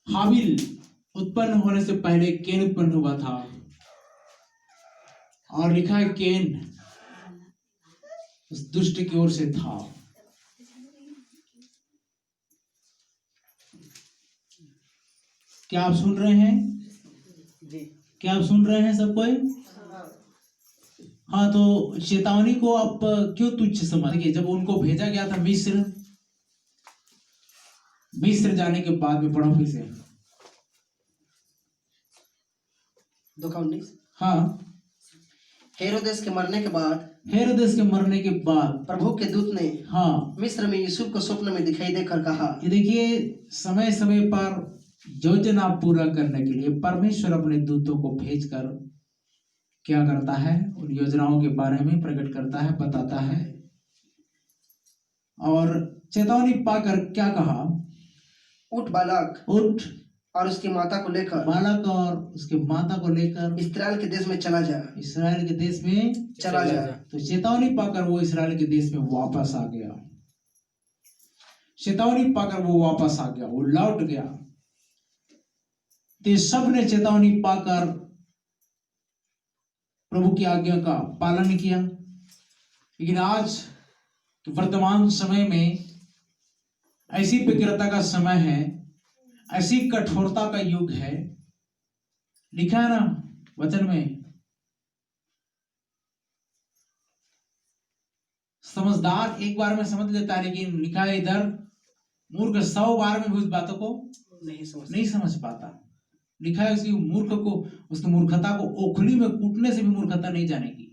हाबिल उत्पन्न होने से पहले केन उत्पन्न हुआ था, और लिखा है केन उस दुष्ट की ओर से था। क्या आप सुन रहे हैं? क्या आप सुन रहे हैं सब कोई? हाँ, तो चेतावनी को आप क्यों तुच्छ समझिए? जब उनको भेजा गया था मिस्र जाने के बाद में पढ़ो फिर से 2:19। हाँ, हेरोदेस के मरने के बाद प्रभु के दूत ने हाँ मिस्र में यूसुफ को स्वप्न में दिखाई देकर कहा। ये देखिए, समय समय पर योजना पूरा करने के लिए परमेश्वर अपने दूतों को भेजकर क्या करता है, उन योजनाओं के बारे में प्रकट करता है, बताता है। और चेतावनी पाकर क्या कहा? उठ बालक, उठ और उसकी माता को लेकर बालक और उसके माता को लेकर इस्राएल के देश में चला जा। इस्राएल के देश में चला जा। तो चेतावनी पाकर वो इस्राएल के देश में वापस आ गया। चेतावनी पाकर वो वापस आ गया, वो लौट गया। तो सब ने चेतावनी पाकर प्रभु की आज्ञा का पालन किया। लेकिन आज वर्तमान समय में ऐसी व्यग्रता का समय है, ऐसी कठोरता का युग है। लिखा है ना वचन में, समझदार एक बार में समझ लेता है, लेकिन लिखा है इधर मूर्ख 100 बार में भी उस बातों को नहीं समझ पाता। लिखा है उसकी मूर्ख को, उसकी मूर्खता को ओखली में कूटने से भी मूर्खता नहीं जानेगी।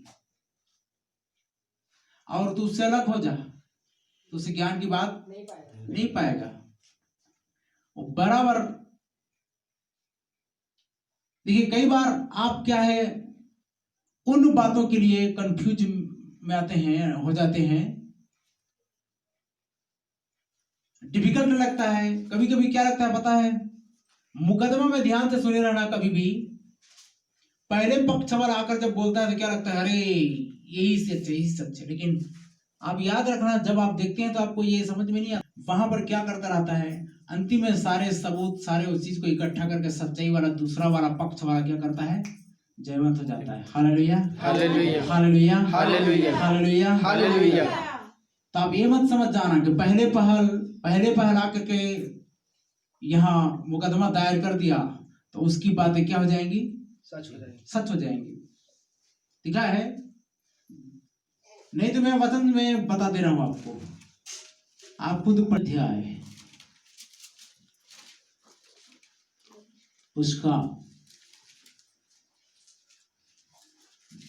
और तू उससे अलग हो जा तो उसे ज्ञान की बात नहीं पाएगा। वो बराबर देखिए, कई बार आप क्या है उन बातों के लिए कंफ्यूज में आते हैं, हो जाते हैं, डिफिकल्ट लगता है। कभी कभी क्या लगता है पता है, मुकदमा में ध्यान से सुने रहना। कभी भी पहले पक्ष वाला आकर जब बोलता है तो क्या लगता है, अरे यही सच है, यही सच है। लेकिन आप याद रखना, जब आप देखते हैं तो आपको ये समझ में नहीं आता वहां पर क्या करता रहता है। अंतिम में सारे सबूत, सारे उस चीज को इकट्ठा करके सच्चाई वाला दूसरा वाला पक्ष वाला क्या करता है, जयवंत हो जाता है। Hallelujah, hallelujah, hallelujah, hallelujah, hallelujah, hallelujah. तो आप ये मत समझ जाना कि पहले पहल आकर के यहाँ मुकदमा दायर कर दिया तो उसकी बातें क्या हो जाएंगी, सच हो जाएंगी। दिखा है नहीं तो मैं वचन में बता दे रहा हूं आपको, आप खुद अध्याय उसका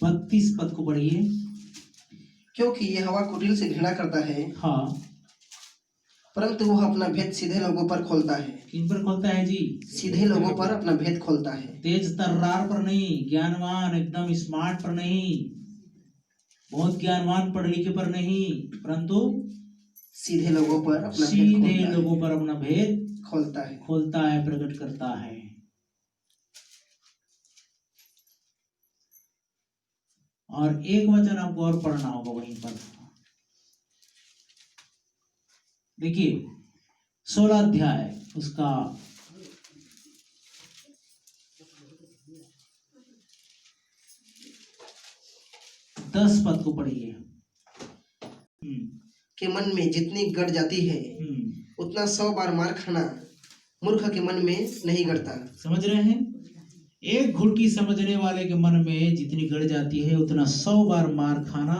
32 पद को पढ़िए। क्योंकि ये हवा कुटिल से घृणा करता है, हाँ, परंतु वह अपना भेद सीधे लोगों पर खोलता है। किन पर खोलता है जी? सीधे लोगों पर अपना भेद खोलता है। तेज तर्रार पर नहीं, ज्ञानवान एकदम स्मार्ट पर नहीं, बहुत ज्ञानवान पढ़ लिखे पर नहीं, परंतु सीधे लोगों पर अपना भेद खोलता है, प्रकट करता है। और एक वचन आपको और पढ़ना होगा वहीं पर, देखिए 16 अध्याय उसका 10 पद को पढ़िए। के मन में जितनी गड़ जाती है उतना 100 बार मार खाना मूर्ख के मन में नहीं गड़ता। समझ रहे हैं? एक घुड़की समझने वाले के मन में जितनी गड़ जाती है उतना 100 बार मार खाना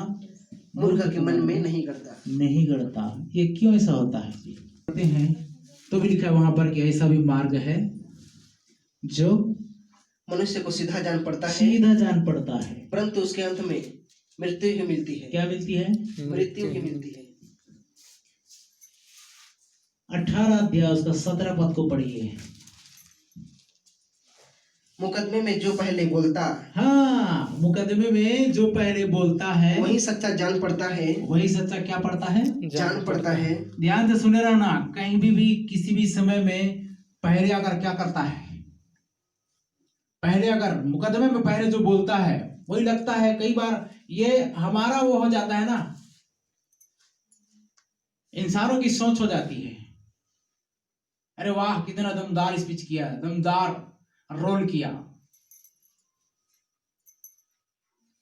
मूर्ख के मन में नहीं गड़ता। ये क्यों ऐसा होता है? कहते हैं तो भी लिखा है वहां पर कि ऐसा भी मार्ग है जो मनुष्य को सीधा जान पड़ता है, परंतु उसके अंत में मृत्यु ही मिलती है। क्या मिलती है? मृत्यु ही मिलती है। 18 अध्याय उसका 17 पद को पढ़िए। मुकदमे में जो पहले बोलता, हाँ, मुकदमे में जो पहले बोलता है वही सच्चा जान पड़ता है। वही सच्चा क्या पड़ता है? जान पड़ता है। ध्यान से सुने रहना, कहीं भी किसी भी समय में पहले अगर क्या करता है, पहले अगर मुकदमे में पहले जो बोलता है वही लगता है। कई बार ये हमारा वो हो जाता है ना, इंसानों की सोच हो जाती है। अरे वाह कितना दमदार स्पीच किया, दमदार रोल किया।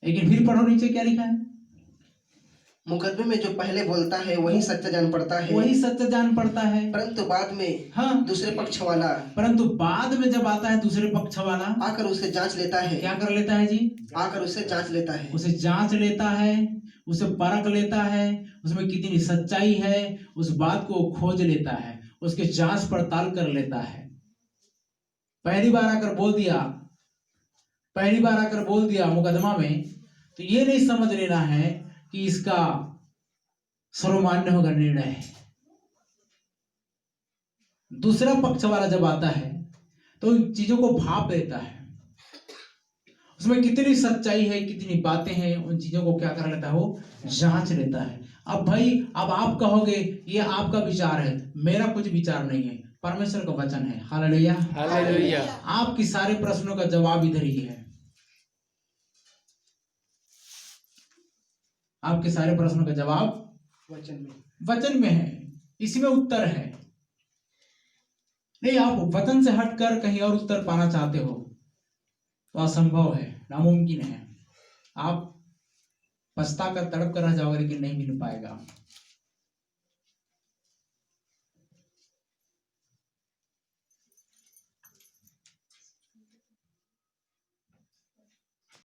लेकिन फिर पढ़ो नीचे क्या लिखा है। मुकदमे में जो पहले बोलता है वही सत्य जान पड़ता है, वही सत्य जान पड़ता है। परंतु बाद में हाँ, दूसरे पक्ष वाला परंतु बाद में जब आता है दूसरे पक्ष वाला आकर उसे जांच लेता है, क्या कर लेता है जी, आकर उसे जांच लेता है, उसे जांच लेता है, उसे परख लेता है, उसमें कितनी सच्चाई है उस बात को खोज लेता है, उसके जांच पड़ताल कर लेता है। पहली बार आकर बोल दिया मुकदमा में, तो ये नहीं समझ लेना है कि इसका सर्वमान्य होगा निर्णय है। दूसरा पक्ष वाला जब आता है तो इन चीजों को भाप लेता है, उसमें कितनी सच्चाई है, कितनी बातें हैं, उन चीजों को क्या कर लेता है, वो जांच लेता है। अब भाई अब आप कहोगे ये आपका विचार है, मेरा कुछ विचार नहीं है, परमेश्वर का वचन है। Hallelujah, hallelujah. आपकी सारे प्रश्नों का जवाब इधर ही है, आपके सारे प्रश्नों का जवाब वचन में है, इसमें उत्तर है। नहीं आप वचन से हटकर कहीं और उत्तर पाना चाहते हो तो असंभव है, नामुमकिन है। आप पछता कर तड़प कर रह जाओगे लेकिन नहीं मिल पाएगा।